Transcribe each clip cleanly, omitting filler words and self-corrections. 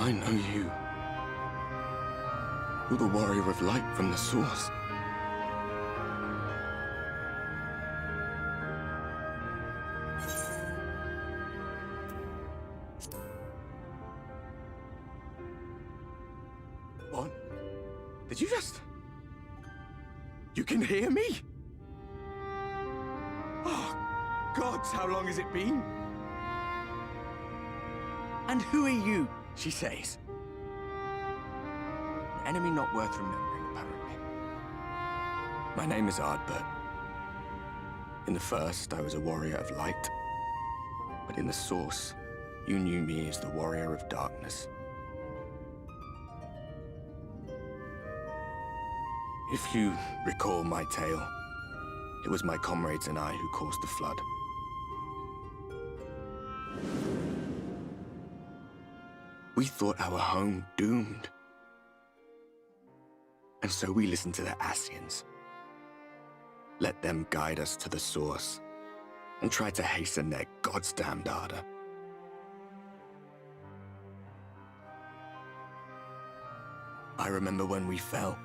I know you. You're the warrior of light from the source. What? Did you just... You can hear me? Oh, gods, how long has it been? And who are you, she says? An enemy not worth remembering, apparently. My name is Ardbert. In the first, I was a warrior of light. But in the source, you knew me as the warrior of darkness. If you recall my tale, it was my comrades and I who caused the flood. We thought our home doomed. And so we listened to the Ascians. Let them guide us to the source and try to hasten their goddamned ardor. I remember when we fell,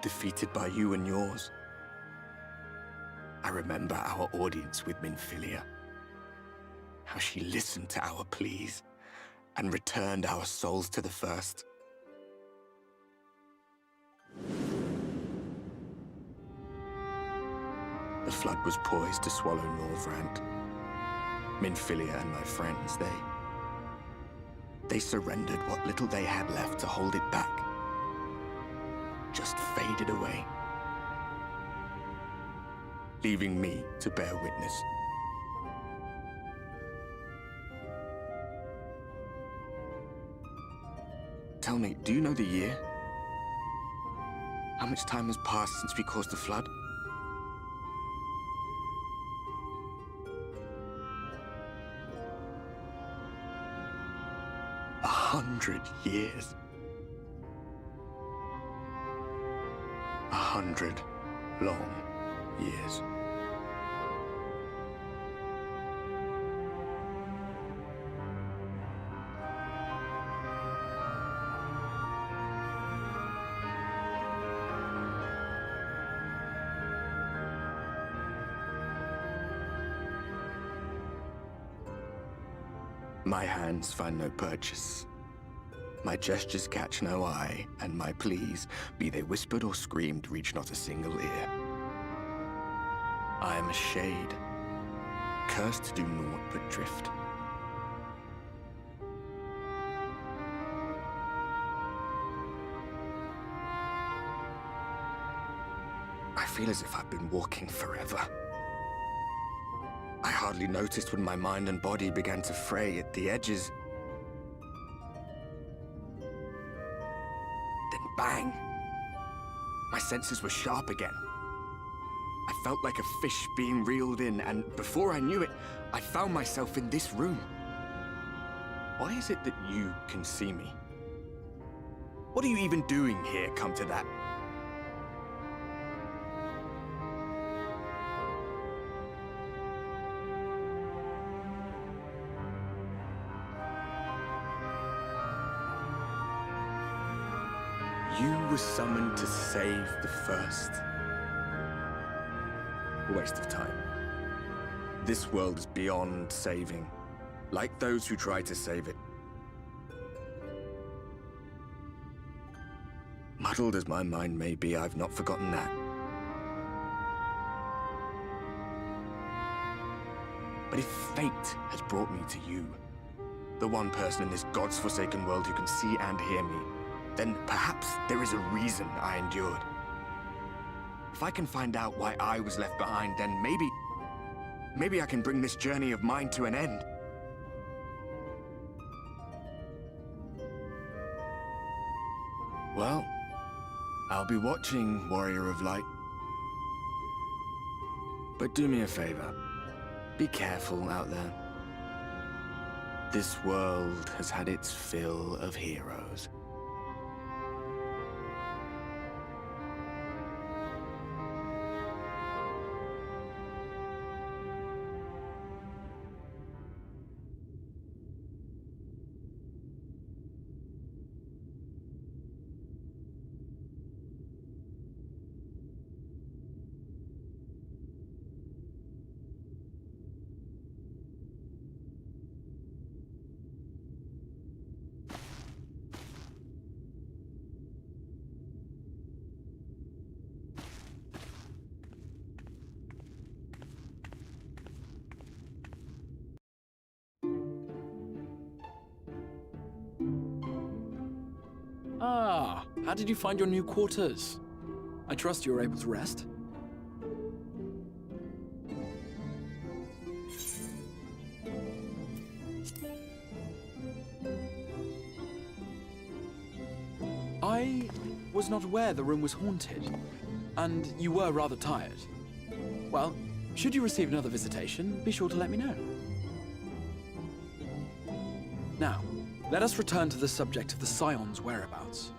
defeated by you and yours. I remember our audience with Minfilia, how she listened to our pleas and returned our souls to the first. The flood was poised to swallow Norvrand. Minfilia and my friends, they surrendered what little they had left to hold it back. Just faded away, leaving me to bear witness. Tell me, do you know the year? How much time has passed since we caused the flood? 100 years. 100 long years. My hands find no purchase. My gestures catch no eye, and my pleas, be they whispered or screamed, reach not a single ear. I am a shade, cursed to do naught but drift. I feel as if I've been walking forever. I hardly noticed when my mind and body began to fray at the edges. Then bang! My senses were sharp again. I felt like a fish being reeled in, and before I knew it, I found myself in this room. Why is it that you can see me? What are you even doing here, come to that? You were summoned to save the first. A waste of time. This world is beyond saving, like those who try to save it. Muddled as my mind may be, I've not forgotten that. But if fate has brought me to you, the one person in this God's forsaken world who can see and hear me, then perhaps there is a reason I endured. If I can find out why I was left behind, then maybe I can bring this journey of mine to an end. Well, I'll be watching, Warrior of Light. But do me a favor. Be careful out there. This world has had its fill of heroes. Ah, how did you find your new quarters? I trust you were able to rest? I was not aware the room was haunted, and you were rather tired. Well, should you receive another visitation, be sure to let me know. Now, let us return to the subject of the Scion's whereabouts.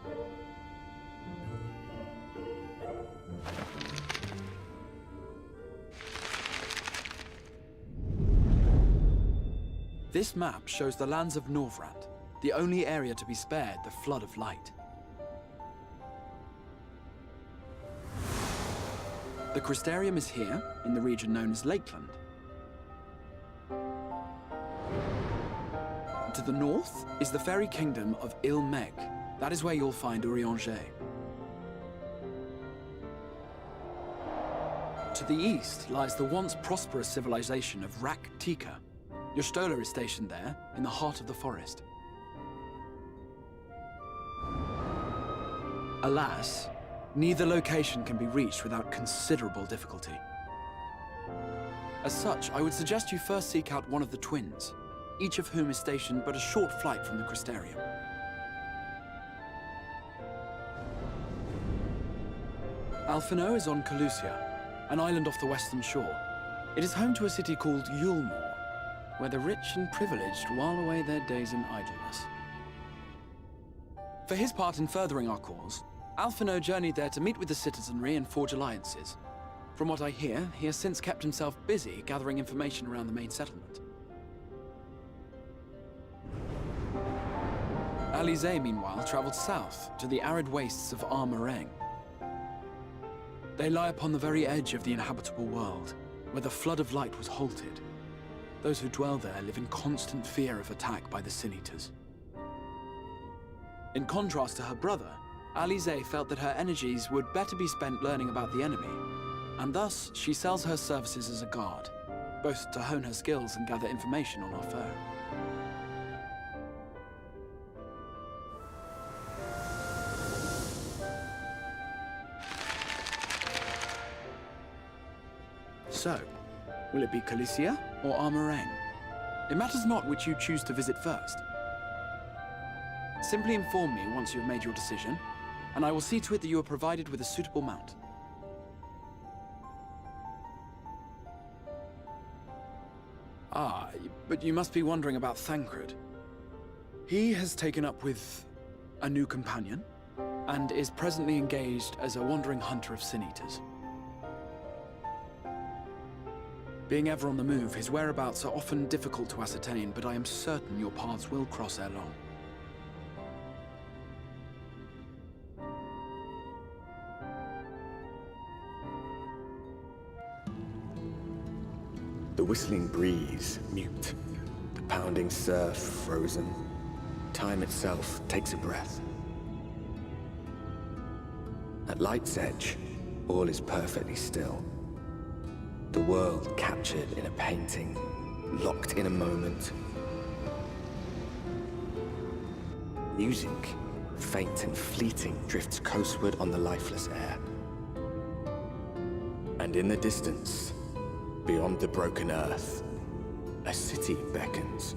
This map shows the lands of Norvrand, the only area to be spared the flood of light. The Crystarium is here, in the region known as Lakeland. To the north is the fairy kingdom of Il-Meg. That is where you'll find Urianger. To the east lies the once prosperous civilization of Rak-Tika. Your Stola is stationed there, in the heart of the forest. Alas, neither location can be reached without considerable difficulty. As such, I would suggest you first seek out one of the twins, each of whom is stationed but a short flight from the Crystarium. Alph and Ali is on Calusia, an island off the western shore. It is home to a city called Yulmore, where the rich and privileged while away their days in idleness. For his part in furthering our cause, Alph and Ali journeyed there to meet with the citizenry and forge alliances. From what I hear, he has since kept himself busy gathering information around the main settlement. Alize, meanwhile, traveled south to the arid wastes of Armareng. They lie upon the very edge of the inhabitable world, where the flood of light was halted. Those who dwell there live in constant fear of attack by the Sin-Eaters. In contrast to her brother, Alize felt that her energies would better be spent learning about the enemy, and thus she sells her services as a guard, both to hone her skills and gather information on our foe. So, will it be Calusia or Armareng? It matters not which you choose to visit first. Simply inform me once you have made your decision, and I will see to it that you are provided with a suitable mount. Ah, but you must be wondering about Thancred. He has taken up with a new companion, and is presently engaged as a wandering hunter of Sin-Eaters. Being ever on the move, his whereabouts are often difficult to ascertain, but I am certain your paths will cross ere long. The whistling breeze, mute. The pounding surf, frozen. Time itself takes a breath. At light's edge, all is perfectly still. The world captured in a painting, locked in a moment. Music, faint and fleeting, drifts coastward on the lifeless air. And in the distance, beyond the broken earth, a city beckons.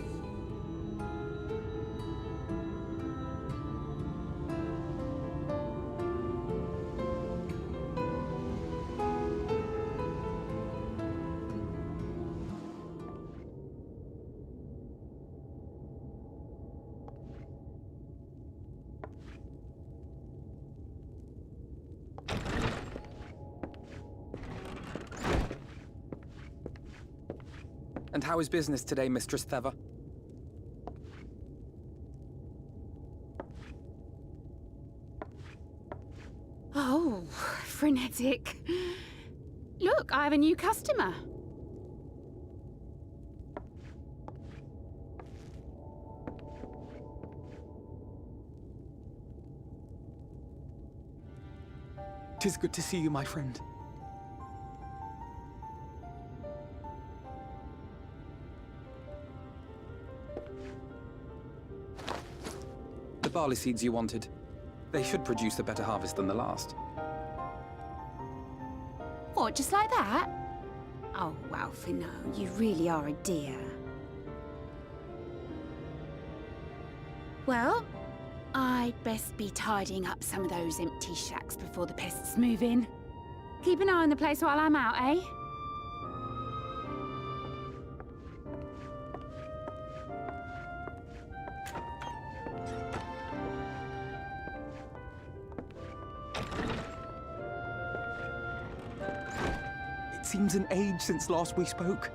And how is business today, Mistress Theva? Oh, frenetic. Look, I have a new customer. Tis good to see you, my friend. The barley seeds you wanted. They should produce a better harvest than the last. What, just like that? Oh, Alph, no, you really are a dear. Well, I'd best be tidying up some of those empty shacks before the pests move in. Keep an eye on the place while I'm out, eh? It seems an age since last we spoke.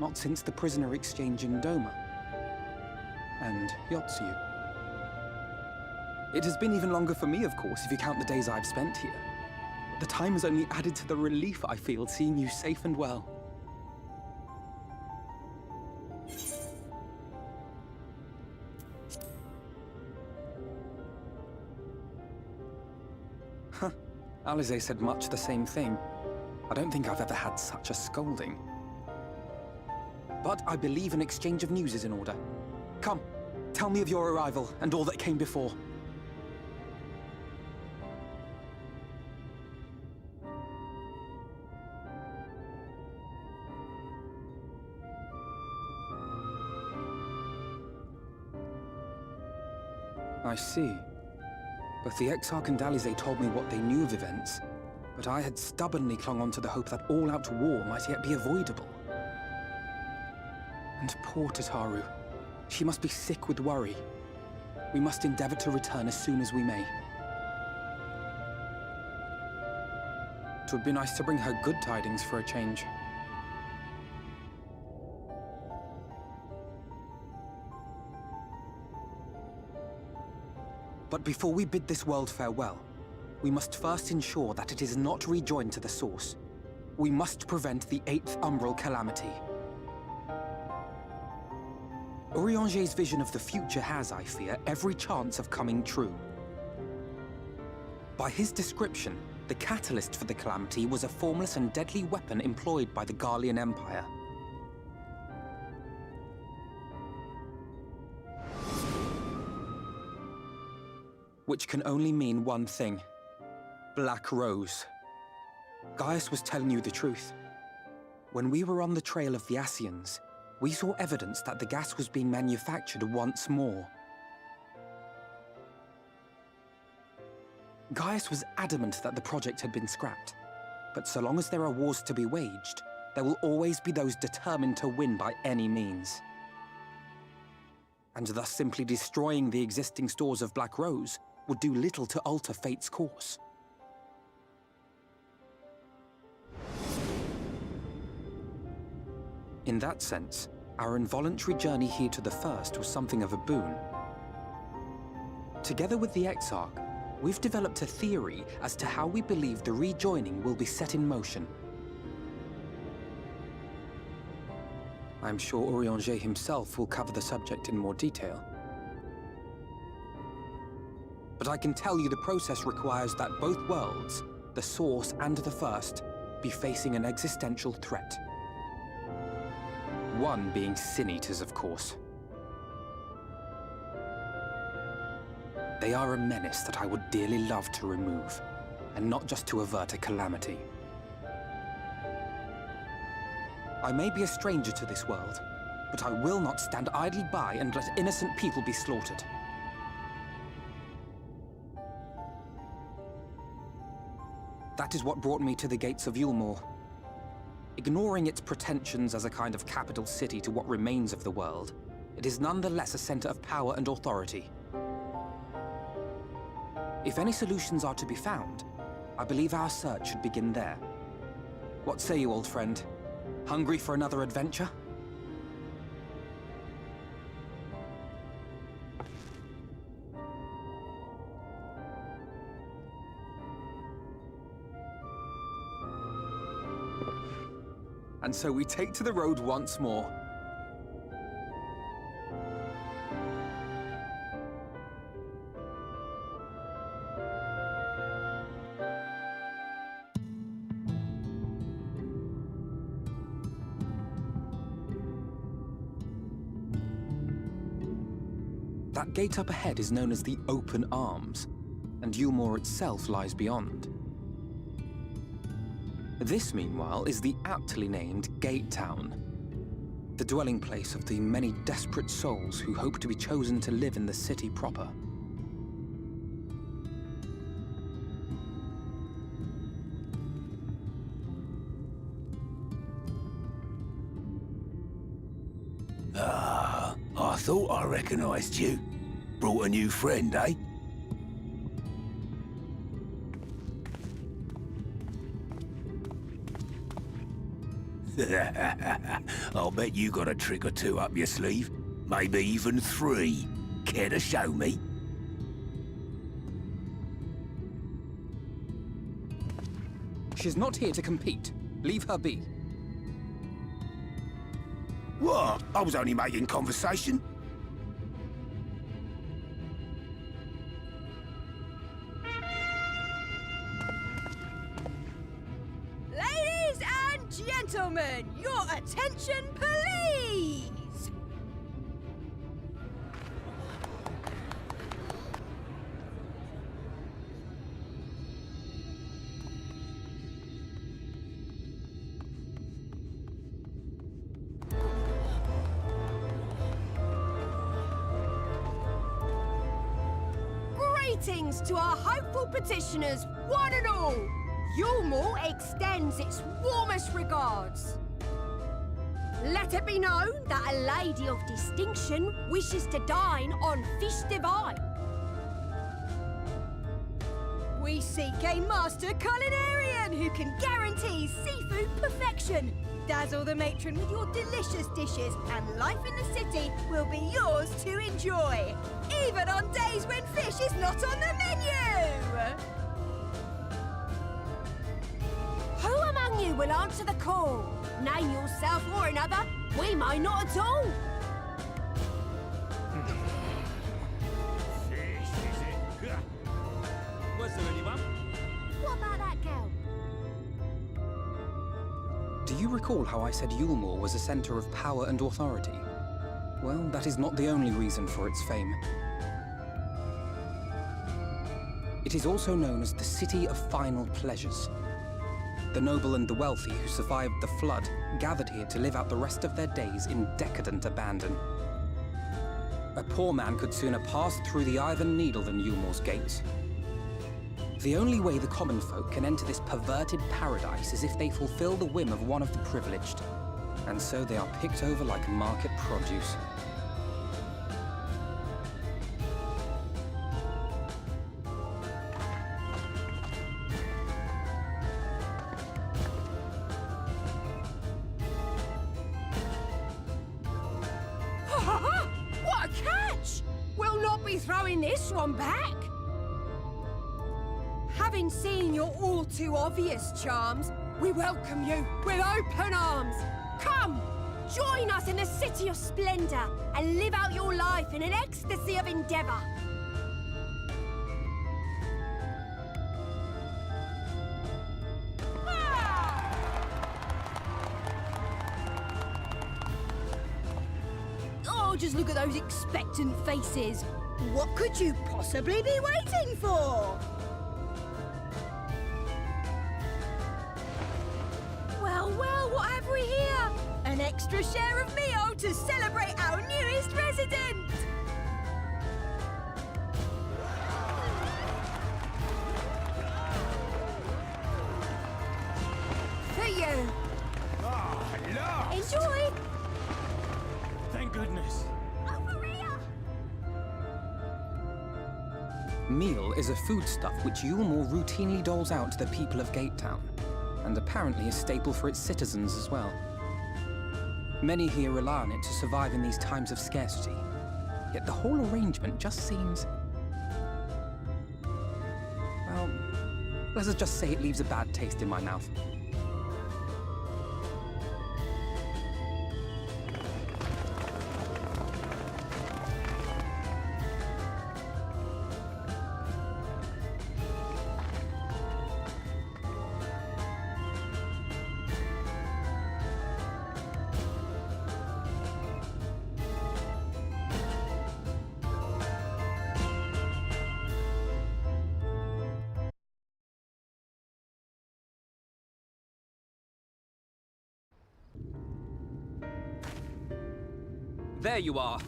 Not since the prisoner exchange in Doma. And Yotsu. It has been even longer for me, of course, if you count the days I've spent here. But the time has only added to the relief I feel seeing you safe and well. Huh. Alize said much the same thing. I don't think I've ever had such a scolding. But I believe an exchange of news is in order. Come, tell me of your arrival and all that came before. I see. Both the Exarch and Alize told me what they knew of events, but I had stubbornly clung on to the hope that all-out war might yet be avoidable. And poor Tataru. She must be sick with worry. We must endeavor to return as soon as we may. It would be nice to bring her good tidings for a change. But before we bid this world farewell, we must first ensure that it is not rejoined to the source. We must prevent the 8th Umbral Calamity. Urianger's vision of the future has, I fear, every chance of coming true. By his description, the catalyst for the calamity was a formless and deadly weapon employed by the Garlean Empire. Which can only mean one thing. Black Rose. Gaius was telling you the truth. When we were on the trail of the Ascians, we saw evidence that the gas was being manufactured once more. Gaius was adamant that the project had been scrapped. But so long as there are wars to be waged, there will always be those determined to win by any means. And thus simply destroying the existing stores of Black Rose would do little to alter fate's course. In that sense, our involuntary journey here to the First was something of a boon. Together with the Exarch, we've developed a theory as to how we believe the rejoining will be set in motion. I'm sure Urianger himself will cover the subject in more detail. But I can tell you the process requires that both worlds, the Source and the First, be facing an existential threat. One being Sin-Eaters, of course. They are a menace that I would dearly love to remove, and not just to avert a calamity. I may be a stranger to this world, but I will not stand idly by and let innocent people be slaughtered. That is what brought me to the gates of Yulmore. Ignoring its pretensions as a kind of capital city to what remains of the world, it is nonetheless a center of power and authority. If any solutions are to be found, I believe our search should begin there. What say you, old friend? Hungry for another adventure? And so we take to the road once more. That gate up ahead is known as the Open Arms, and Yulmore itself lies beyond. This, meanwhile, is the aptly named Gate Town, the dwelling place of the many desperate souls who hope to be chosen to live in the city proper. Ah, I thought I recognized you. Brought a new friend, eh? I'll bet you got a trick or two up your sleeve. Maybe even 3. Care to show me? She's not here to compete. Leave her be. What? I was only making conversation. Ladies and gentlemen, your attention, please! Greetings to our hopeful petitioners, one and all! Yulmore extends its warmest regards. Let it be known that a lady of distinction wishes to dine on fish divine. We seek a master culinarian who can guarantee seafood perfection. Dazzle the matron with your delicious dishes, and life in the city will be yours to enjoy, even on days when fish is not on the menu! Who among you will answer the call? Name yourself or another. We may not at all. Fish, is it? Was there anyone? What about that girl? Do you recall how I said Yulmore was a center of power and authority? Well, that is not the only reason for its fame. It is also known as the City of Final Pleasures. The noble and the wealthy who survived the flood gathered here to live out the rest of their days in decadent abandon. A poor man could sooner pass through the Iron Needle than Yulmore's gates. The only way the common folk can enter this perverted paradise is if they fulfill the whim of one of the privileged. And so they are picked over like market produce. What a catch! We'll not be throwing this one back. Having seen your all too obvious charms, we welcome you with open arms. Come, join us in a city of splendor and live out your life in an ecstasy of endeavor. Oh, just look at those expectant faces. What could you possibly be waiting for? Well, what have we here? An extra share of meal to celebrate our newest resident! For you. Ah, look! Enjoy! Thank goodness. Over here! Meal is a foodstuff which Yulmore routinely doles out to the people of Gate Town, and apparently a staple for its citizens as well. Many here rely on it to survive in these times of scarcity, yet the whole arrangement just seems... well, let's just say it leaves a bad taste in my mouth. There you are.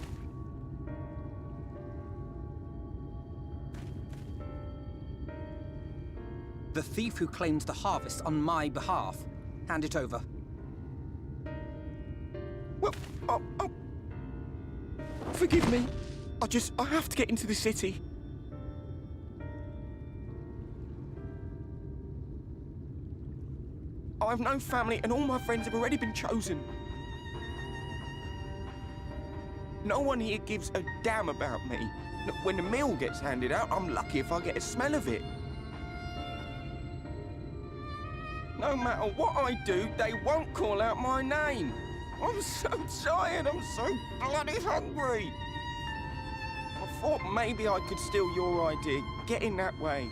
The thief who claimed the harvest on my behalf. Hand it over. Well, forgive me. I have to get into the city. I have no family and all my friends have already been chosen. No one here gives a damn about me. When the meal gets handed out, I'm lucky if I get a smell of it. No matter what I do, they won't call out my name. I'm so tired, I'm so bloody hungry. I thought maybe I could steal your idea, get in that way.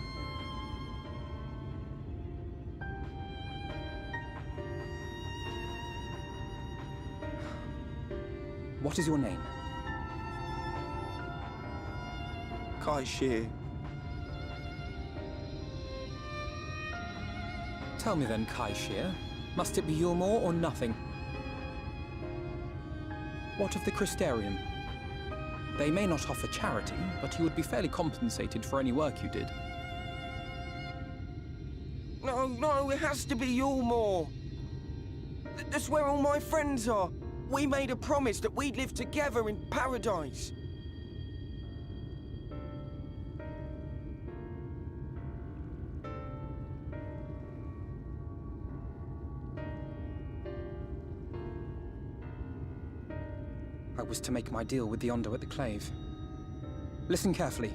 What is your name? Kai Shear. Tell me then, Kai Shear, must it be Yulmore or nothing? What of the Crystarium? They may not offer charity, but you would be fairly compensated for any work you did. No, it has to be Yulmore. That's where all my friends are. We made a promise that we'd live together in paradise. I was to make my deal with the Ondo at the Clave. Listen carefully,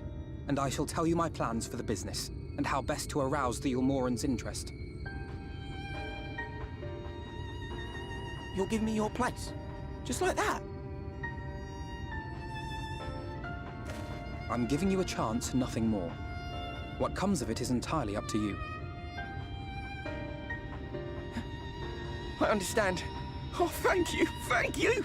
and I shall tell you my plans for the business, and how best to arouse the Yulmorans' interest. You'll give me your place? Just like that? I'm giving you a chance, nothing more. What comes of it is entirely up to you. I understand. Oh, thank you, thank you!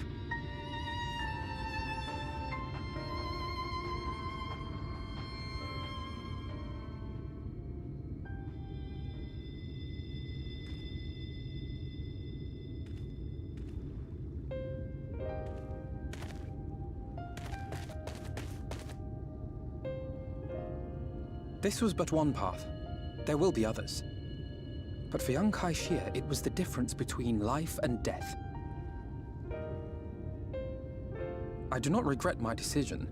This was but one path. There will be others. But for young Kai Shear, it was the difference between life and death. I do not regret my decision,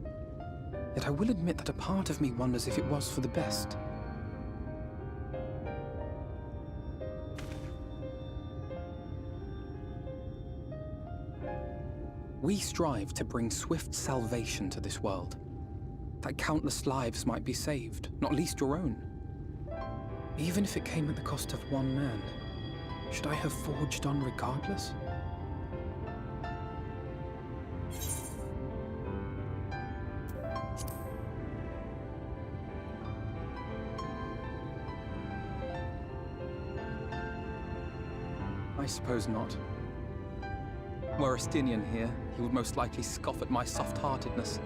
yet I will admit that a part of me wonders if it was for the best. We strive to bring swift salvation to this world, that countless lives might be saved, not least your own. Even if it came at the cost of one man, should I have forged on regardless? I suppose not. Were Estinian here, he would most likely scoff at my soft-heartedness.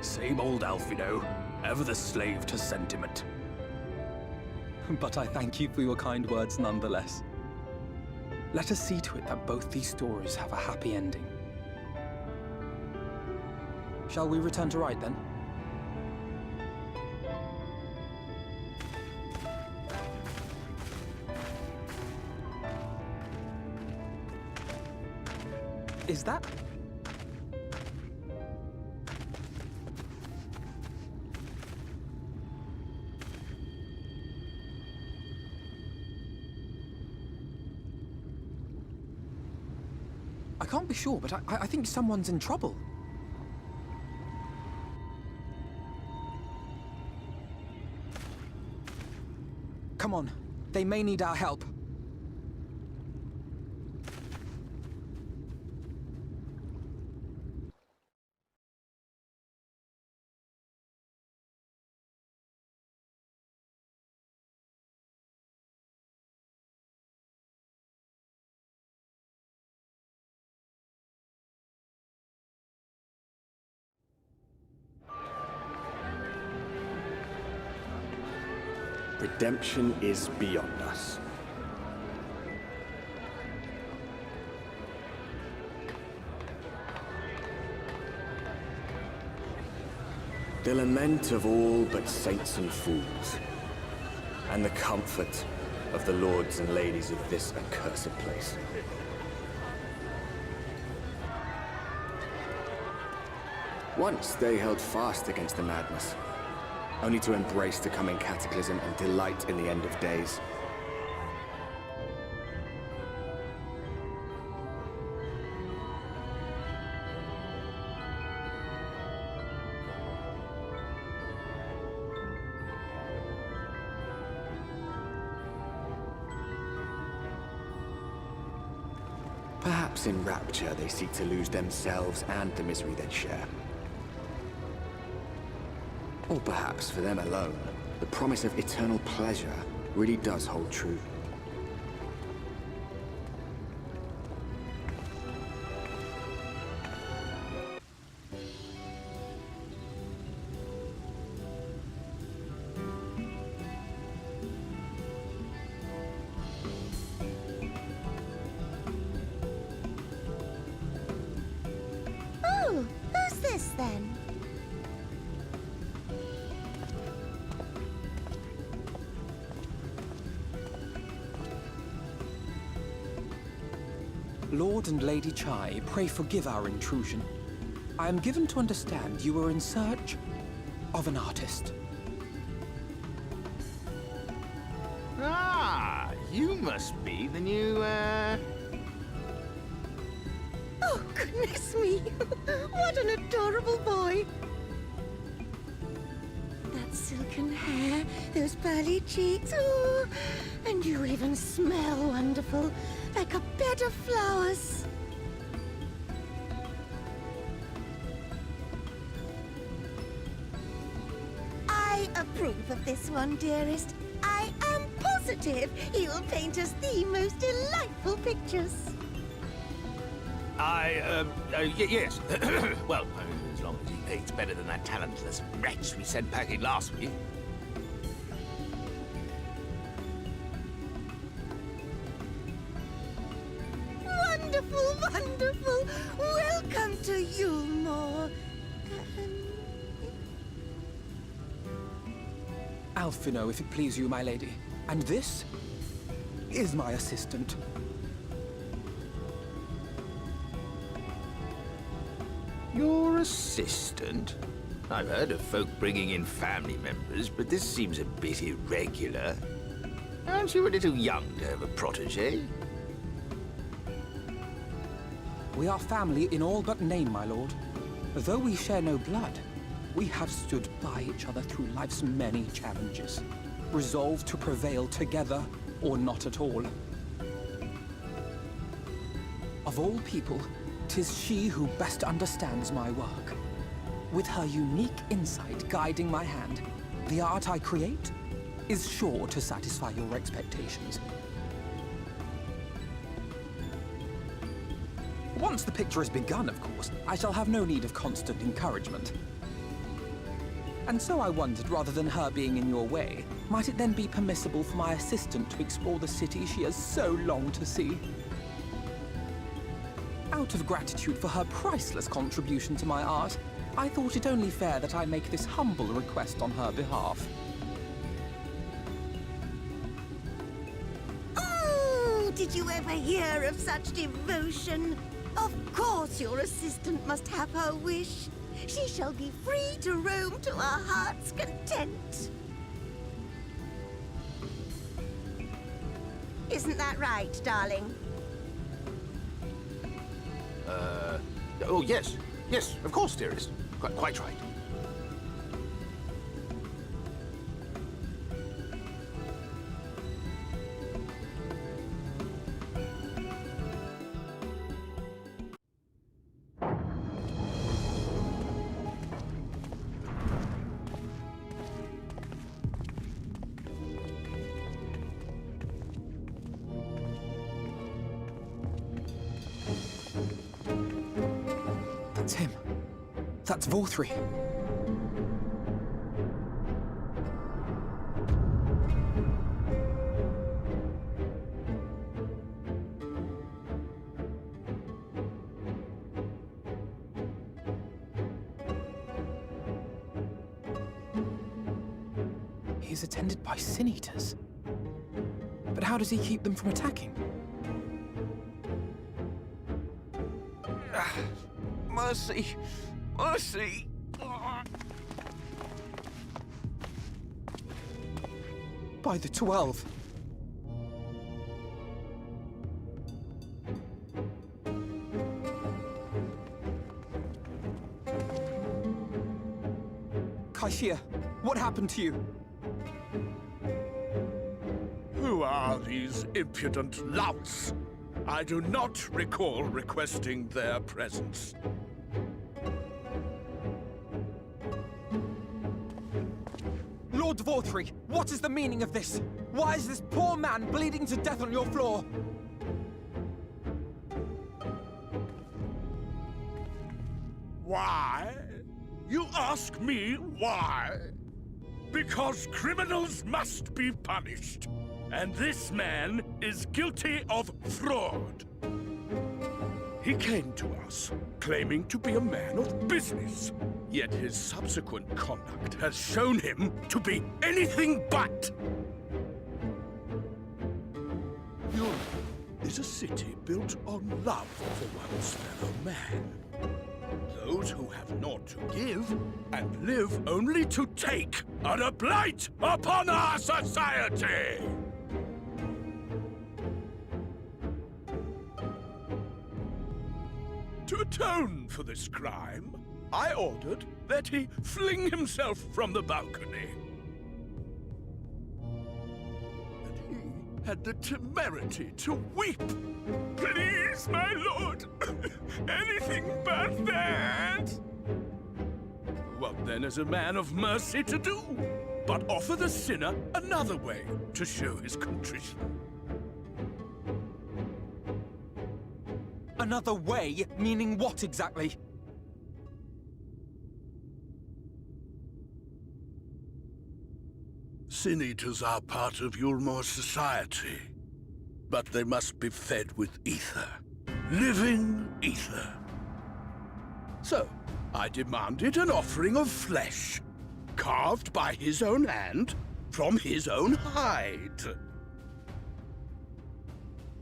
Same old Alph, you know. Ever the slave to sentiment. But I thank you for your kind words nonetheless. Let us see to it that both these stories have a happy ending. Shall we return to Rite then? Is that... I can't be sure, but I think someone's in trouble. Come on, they may need our help. Redemption is beyond us. The lament of all but saints and fools, and the comfort of the lords and ladies of this accursed place. Once they held fast against the madness, only to embrace the coming cataclysm and delight in the end of days. Perhaps in rapture they seek to lose themselves and the misery they share. Or perhaps for them alone, the promise of eternal pleasure really does hold true. Oh, who's this then? Lord and Lady Chai, pray forgive our intrusion. I am given to understand you are in search of an artist. Ah, you must be the new, Oh, goodness me! What an adorable boy! That silken hair, those pearly cheeks, oh, and you even smell wonderful, like a bed of flowers. I approve of this one, dearest. I am positive he will paint us the most delightful pictures. yes. Well, as long as he paints better than that talentless wretch we sent packing last week. Wonderful, wonderful! Welcome to Yulmore. Alphino, if it please you, my lady. And this is my assistant. Your assistant? I've heard of folk bringing in family members, but this seems a bit irregular. Aren't you a little young to have a protege? We are family in all but name, my lord. Though we share no blood, we have stood by each other through life's many challenges, resolved to prevail together or not at all. Of all people, 'tis she who best understands my work. With her unique insight guiding my hand, the art I create is sure to satisfy your expectations. Once the picture is begun, of course, I shall have no need of constant encouragement. And so I wondered, rather than her being in your way, might it then be permissible for my assistant to explore the city she has so longed to see? Out of gratitude for her priceless contribution to my art, I thought it only fair that I make this humble request on her behalf. Oh, did you ever hear of such devotion? Of course your assistant must have her wish. She shall be free to roam to her heart's content. Isn't that right, darling? Oh, yes. Yes, of course, dearest. Quite right. That's him. That's Vorthri. is attended by sin-eaters. But how does he keep them from attacking? Mercy! Mercy! By the 12. Kaishia, what happened to you? Who are these impudent louts? I do not recall requesting their presence. Lord Vorthree, what is the meaning of this? Why is this poor man bleeding to death on your floor? Why? You ask me why? Because criminals must be punished. And this man is guilty of fraud. He came to us, claiming to be a man of business. Yet his subsequent conduct has shown him to be anything but. Europe is a city built on love for one's fellow man. Those who have naught to give and live only to take are a blight upon our society! To atone for this crime, I ordered that he fling himself from the balcony. And he had the temerity to weep. Please, my lord, anything but that. What then is a man of mercy to do? But offer the sinner another way to show his contrition. Another way? Meaning what exactly? Sin-eaters are part of Yulmor's society, but they must be fed with ether. Living ether. So, I demanded an offering of flesh, carved by his own hand, from his own hide.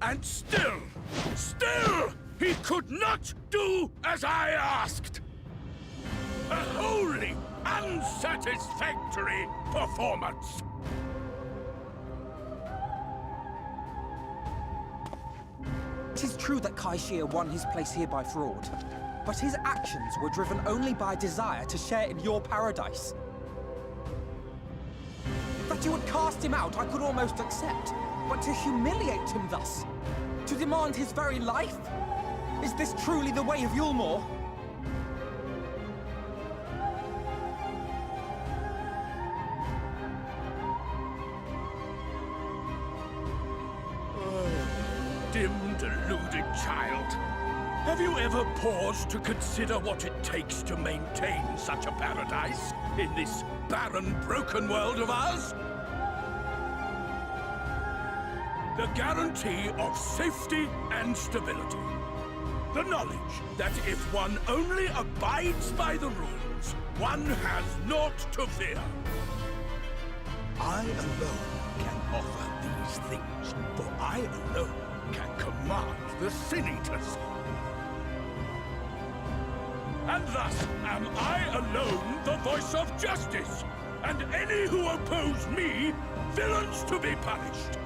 And still, he could not do as I asked. A wholly unsatisfactory performance. It is true that Kaishia won his place here by fraud, but his actions were driven only by a desire to share in your paradise. That you would cast him out, I could almost accept, but to humiliate him thus, to demand his very life? Is this truly the way of Yulmor? Dim, deluded child. Have you ever paused to consider what it takes to maintain such a paradise in this barren, broken world of ours? The guarantee of safety and stability. The knowledge that if one only abides by the rules, one has naught to fear. I alone can offer these things, for I alone can command the Sin-Eaters. And thus am I alone the voice of justice, and any who oppose me, villains to be punished.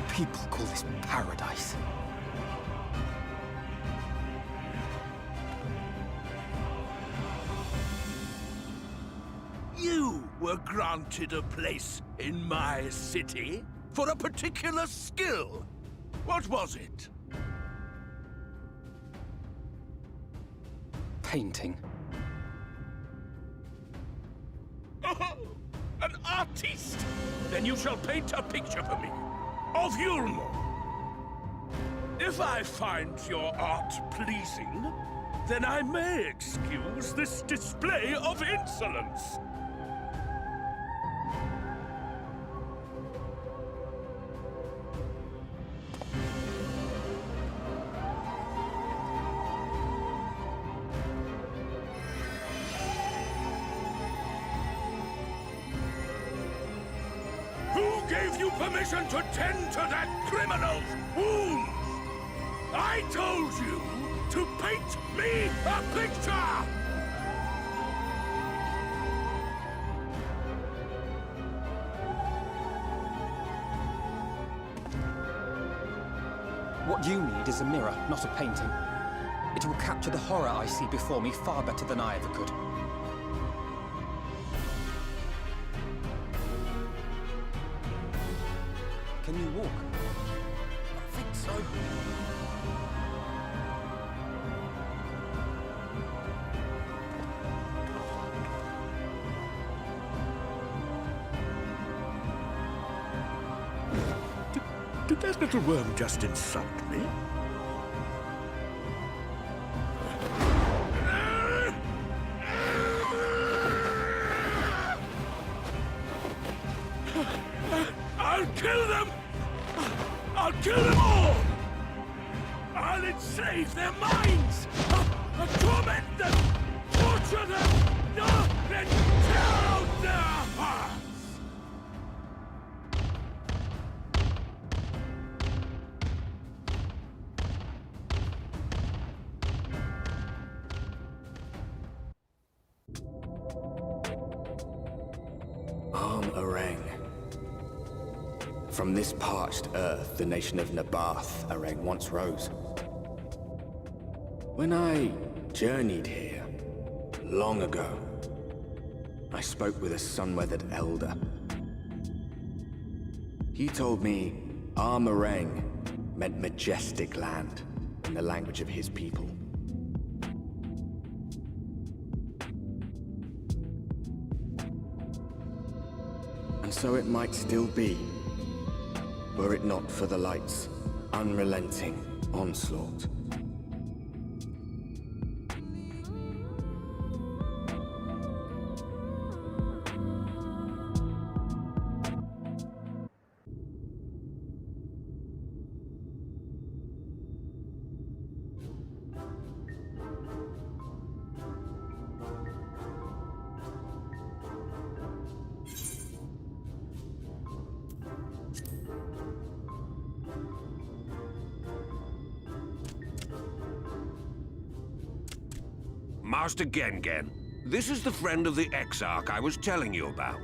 People call this paradise. You were granted a place in my city for a particular skill. What was it? Painting. Oh, an artiste! Then you shall paint a picture for me. Of Yulmor. If I find your art pleasing, then I may excuse this display of insolence. gave you permission to tend to that criminal's wounds? I told you to paint me a picture! What you need is a mirror, not a painting. It will capture the horror I see before me far better than I ever could. Can you walk? I think so. Did that little worm just insult me? I'll kill them! I'll kill them all! I'll enslave their minds! I'll torment them! Torture them! Then tear out their hearts! From this parched earth, the nation of Nabath, Areng, once rose. When I journeyed here, long ago, I spoke with a sun-weathered elder. He told me Areng meant majestic land in the language of his people. And so it might still be, were it not for the light's unrelenting onslaught. Master Gengen, this is the friend of the Exarch I was telling you about.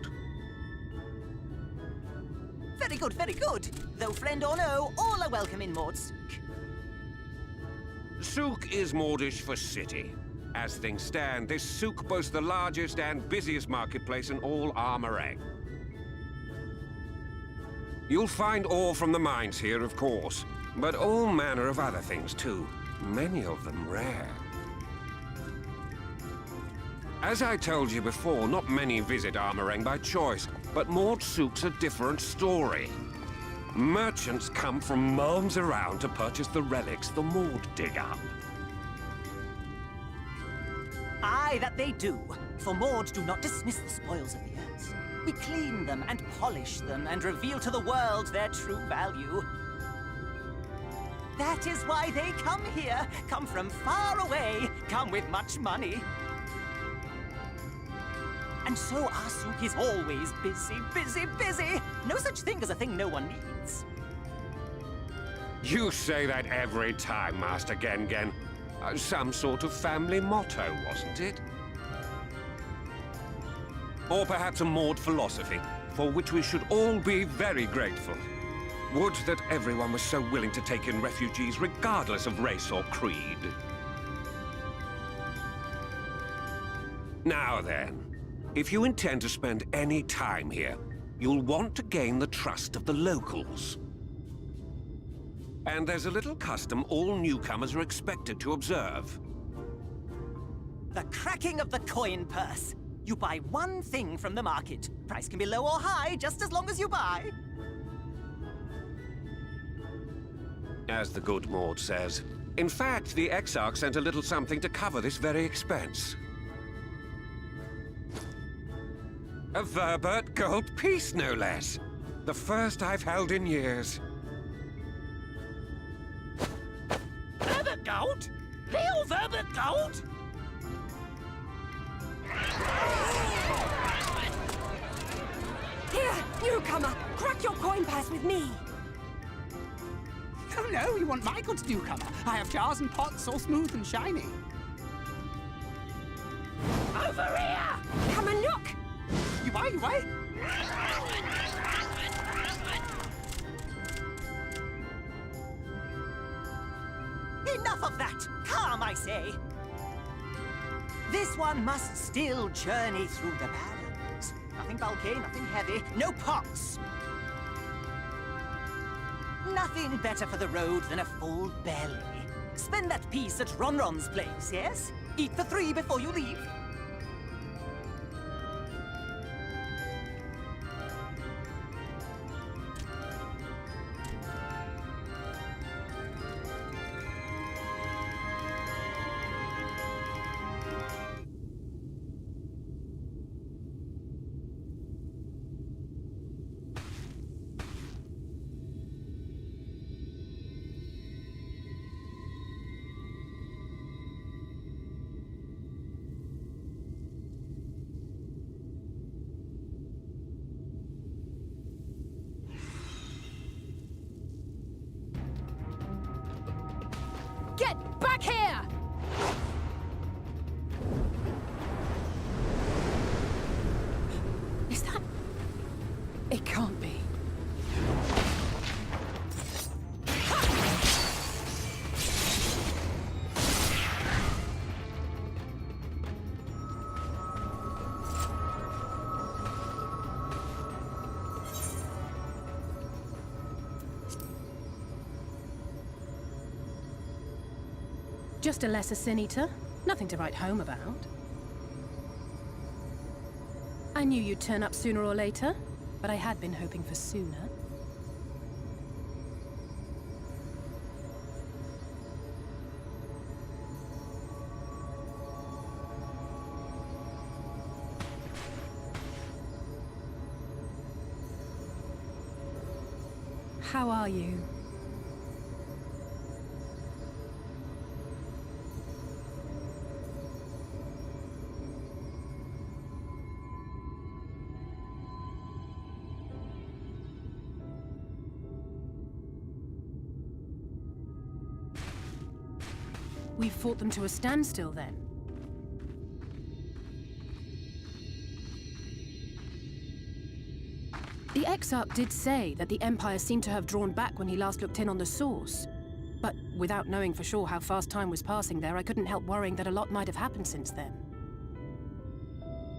Very good, very good. Though friend or no, all are welcome in Maud's. Souk is Mordish for city. As things stand, this souk boasts the largest and busiest marketplace in all Armorang. You'll find ore from the mines here, of course, but all manner of other things too, many of them rare. As I told you before, not many visit Armorang by choice, but Maud Souk's a different story. Merchants come from miles around to purchase the relics the Maud dig up. Aye, that they do. For Maud do not dismiss the spoils of the earth. We clean them and polish them and reveal to the world their true value. That is why they come here, come from far away, come with much money. And so our souk is always busy, busy, busy. No such thing as a thing no one needs. You say that every time, Master Gengen. Some sort of family motto, wasn't it? Or perhaps a Maud philosophy, for which we should all be very grateful. Would that everyone was so willing to take in refugees regardless of race or creed. Now then, if you intend to spend any time here, you'll want to gain the trust of the locals. And there's a little custom all newcomers are expected to observe. The cracking of the coin purse. You buy one thing from the market. Price can be low or high, just as long as you buy. As the good Maud says. In fact, the Exarch sent a little something to cover this very expense. A Verbert gold piece, no less. The first I've held in years. Verbert gold? Real Verbert gold? Here, you newcomer! Crack your coin purse with me! Oh no, you want my goods, newcomer. I have jars and pots all smooth and shiny. Over here! Come and look! You buy, you buy? Enough of that! Calm, I say! This one must still journey through the barrens. Nothing bulky, nothing heavy, no pots. Nothing better for the road than a full belly. Spend that piece at Ronron's place, yes? Eat for 3 before you leave. Get back here! Is that... It can't be. Just a lesser sin eater. Nothing to write home about. I knew you'd turn up sooner or later, but I had been hoping for sooner. How are you? We've fought them to a standstill, then. The Exarch did say that the Empire seemed to have drawn back when he last looked in on the source. But without knowing for sure how fast time was passing there, I couldn't help worrying that a lot might have happened since then.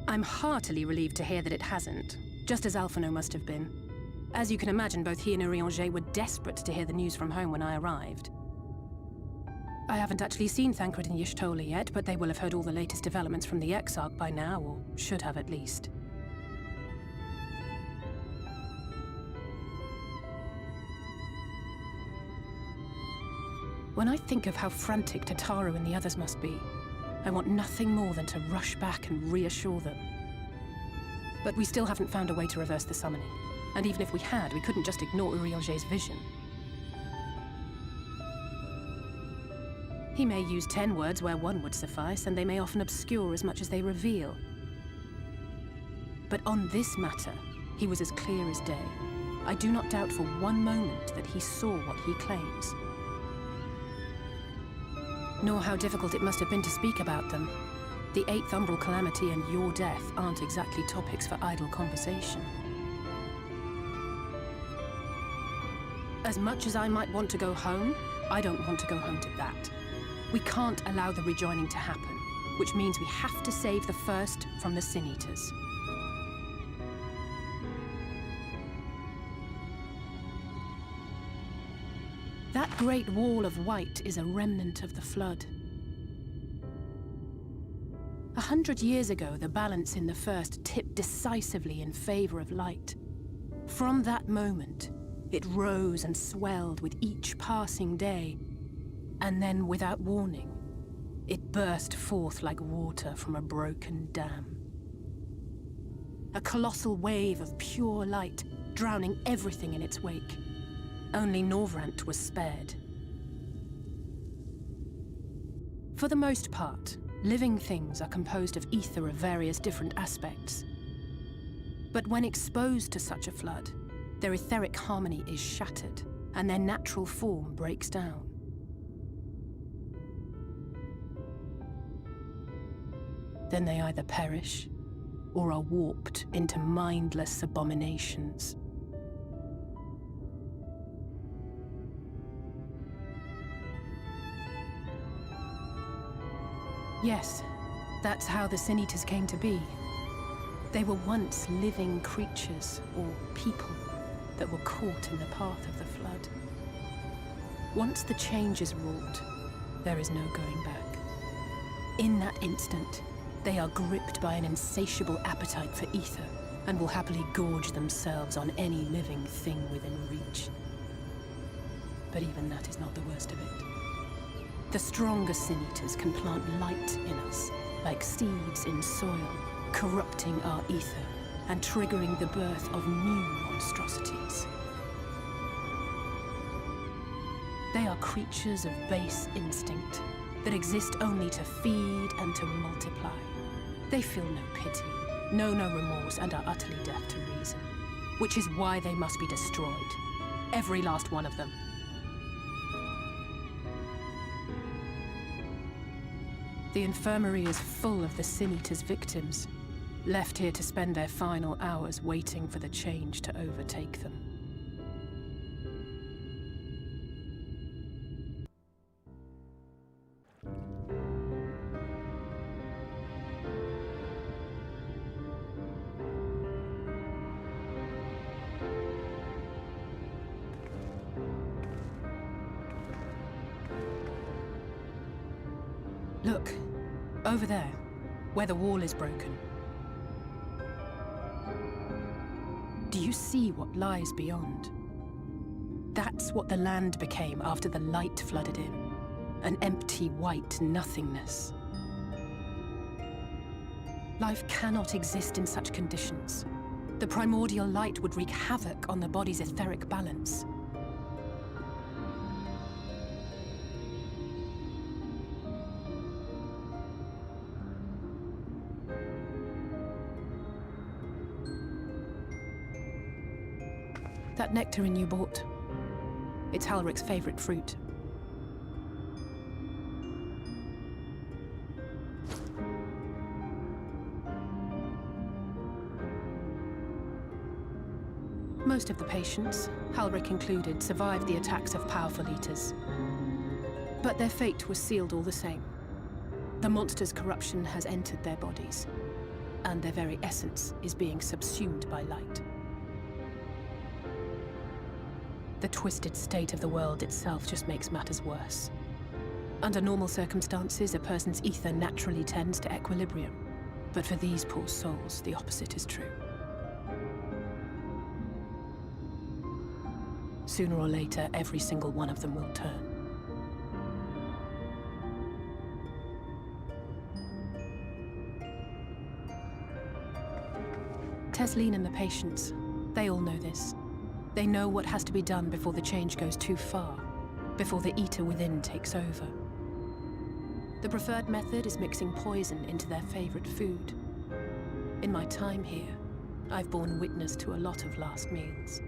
I'm heartily relieved to hear that it hasn't, just as Alph and Ali must have been. As you can imagine, both he and Urianger were desperate to hear the news from home when I arrived. I haven't actually seen Thancred and Y'shtola yet, but they will have heard all the latest developments from the Exarch by now, or should have at least. When I think of how frantic Tataru and the others must be, I want nothing more than to rush back and reassure them. But we still haven't found a way to reverse the summoning. And even if we had, we couldn't just ignore Urianger's vision. He may use 10 words where 1 would suffice, and they may often obscure as much as they reveal. But on this matter, he was as clear as day. I do not doubt for one moment that he saw what he claims. Nor how difficult it must have been to speak about them. The 8th Umbral Calamity and your death aren't exactly topics for idle conversation. As much as I might want to go home, I don't want to go home to that. We can't allow the rejoining to happen, which means we have to save the first from the Sin Eaters. That great wall of white is a remnant of the Flood. 100 years ago, the balance in the First tipped decisively in favor of light. From that moment, it rose and swelled with each passing day, and then, without warning, it burst forth like water from a broken dam. A colossal wave of pure light, drowning everything in its wake. Only Norvrant was spared. For the most part, living things are composed of ether of various different aspects. But when exposed to such a flood, Their etheric harmony is shattered, and their natural form breaks down. Then they either perish, or are warped into mindless abominations. Yes, that's how the Sin Eaters came to be. They were once living creatures, or people, that were caught in the path of the flood. Once the change is wrought, there is no going back. In that instant, they are gripped by an insatiable appetite for ether, and will happily gorge themselves on any living thing within reach. But even that is not the worst of it. The stronger Sin Eaters can plant light in us, like seeds in soil, corrupting our ether and triggering the birth of new monstrosities. They are creatures of base instinct that exist only to feed and to multiply. They feel no pity, know no remorse, and are utterly deaf to reason, which is why they must be destroyed. Every last one of them. The infirmary is full of the Sin Eaters' victims, left here to spend their final hours waiting for the change to overtake them. Look, over there, where the wall is broken. Do you see what lies beyond? That's what the land became after the light flooded in. An empty white nothingness. Life cannot exist in such conditions. The primordial light would wreak havoc on the body's etheric balance. That nectarine you bought, it's Halric's favorite fruit. Most of the patients, Halric included, survived the attacks of powerful eaters. But their fate was sealed all the same. The monster's corruption has entered their bodies, and their very essence is being subsumed by light. The twisted state of the world itself just makes matters worse. Under normal circumstances, a person's ether naturally tends to equilibrium. But for these poor souls, the opposite is true. Sooner or later, every single one of them will turn. Tesleen and the patients, they all know this. They know what has to be done before the change goes too far, before the eater within takes over. The preferred method is mixing poison into their favorite food. In my time here, I've borne witness to a lot of last meals.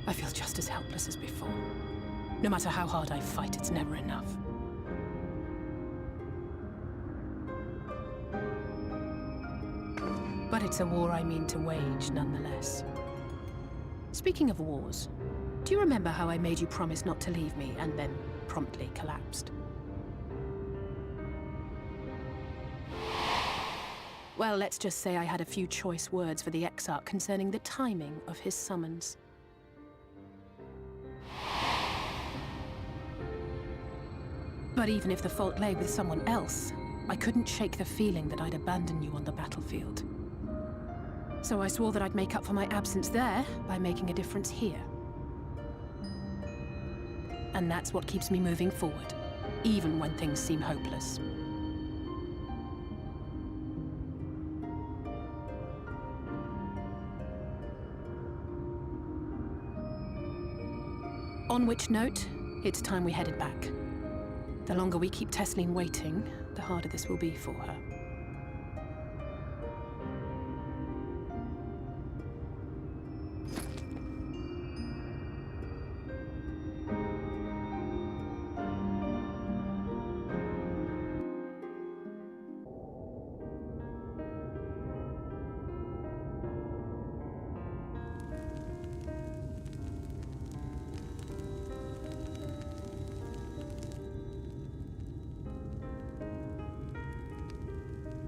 I feel just as helpless as before. No matter how hard I fight, it's never enough. But it's a war I mean to wage, nonetheless. Speaking of wars, do you remember how I made you promise not to leave me and then promptly collapsed? Well, let's just say I had a few choice words for the Exarch concerning the timing of his summons. But even if the fault lay with someone else, I couldn't shake the feeling that I'd abandon you on the battlefield. So I swore that I'd make up for my absence there by making a difference here. And that's what keeps me moving forward, even when things seem hopeless. On which note, it's time we headed back. The longer we keep Tesleen waiting, the harder this will be for her.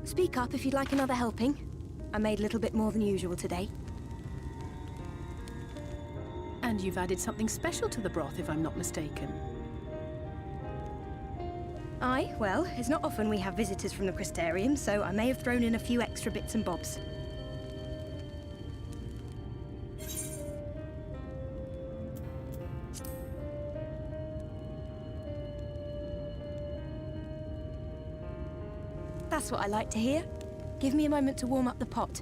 Speak up if you'd like another helping. I made a little bit more than usual today. And you've added something special to the broth, if I'm not mistaken. Aye, well, it's not often we have visitors from the Crystarium, so I may have thrown in a few extra bits and bobs. That's what I like to hear. Give me a moment to warm up the pot.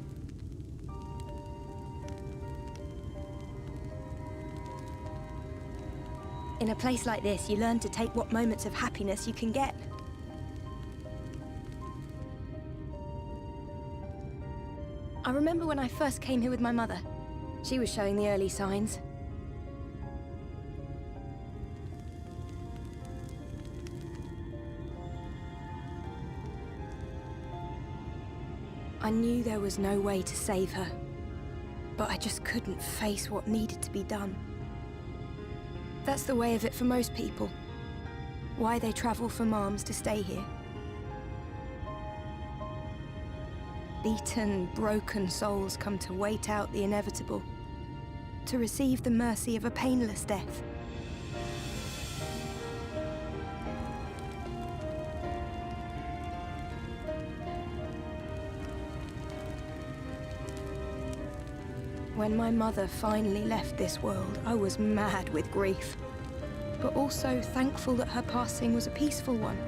In a place like this, you learn to take what moments of happiness you can get. I remember when I first came here with my mother. She was showing the early signs. I knew there was no way to save her, but I just couldn't face what needed to be done. That's the way of it for most people. Why they travel from arms to stay here. Beaten, broken souls come to wait out the inevitable, to receive the mercy of a painless death. When my mother finally left this world, I was mad with grief, but also thankful that her passing was a peaceful one.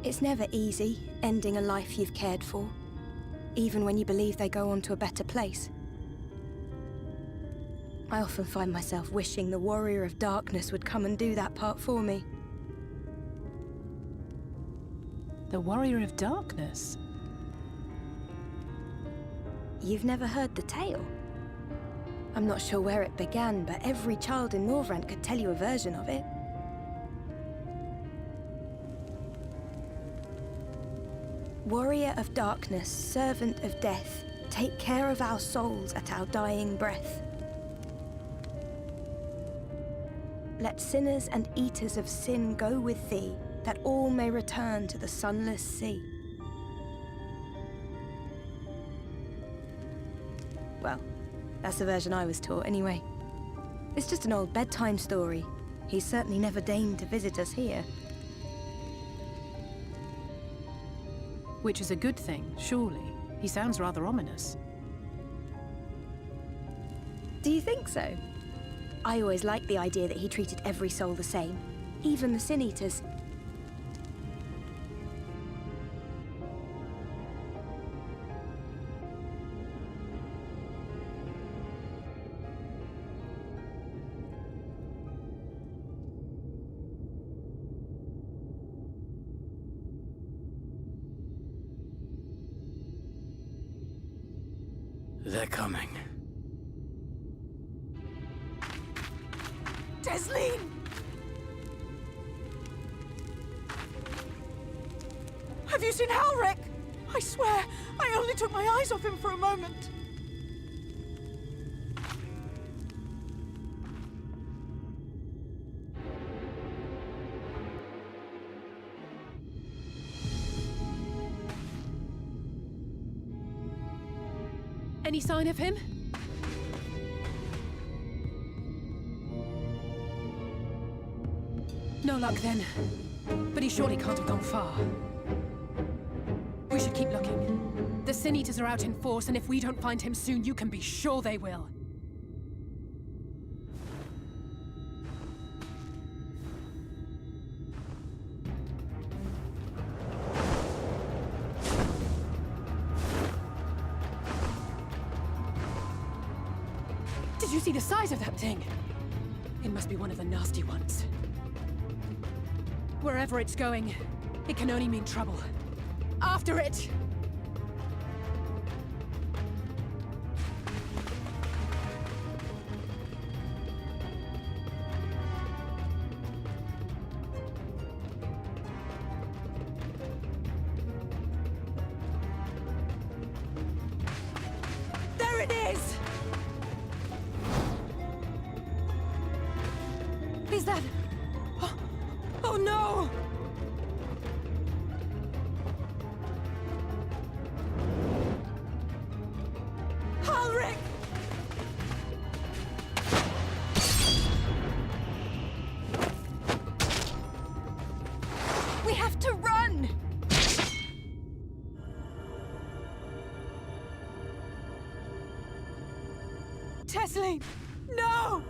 It's never easy, ending a life you've cared for, even when you believe they go on to a better place. I often find myself wishing the Warrior of Darkness would come and do that part for me. The Warrior of Darkness? You've never heard the tale? I'm not sure where it began, but every child in Norvrant could tell you a version of it. Warrior of Darkness, servant of death, take care of our souls at our dying breath. Let sinners and eaters of sin go with thee, that all may return to the sunless sea. Well, that's the version I was taught anyway. It's just an old bedtime story. He's certainly never deigned to visit us here. Which is a good thing, surely. He sounds rather ominous. Do you think so? I always liked the idea that he treated every soul the same, even the Sin Eaters. They're coming. Desleen! Have you seen Halric? I swear, I only took my eyes off him for a moment. Any sign of him? No luck then. But he surely can't have gone far. We should keep looking. The Sin Eaters are out in force, and if we don't find him soon, you can be sure they will. you see the size of that thing? It must be one of the nasty ones. Wherever it's going, it can only mean trouble. After it! There it is! Is that... Oh no! Ulrich! We have to run! Tesseline! No!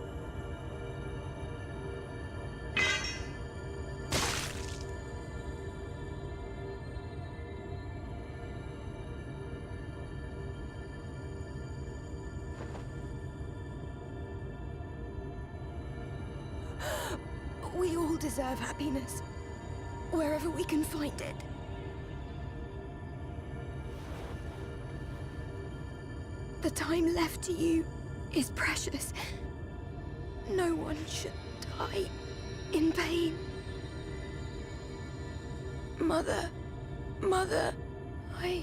We all deserve happiness, wherever we can find it. The time left to you is precious. No one should die in pain. Mother, I...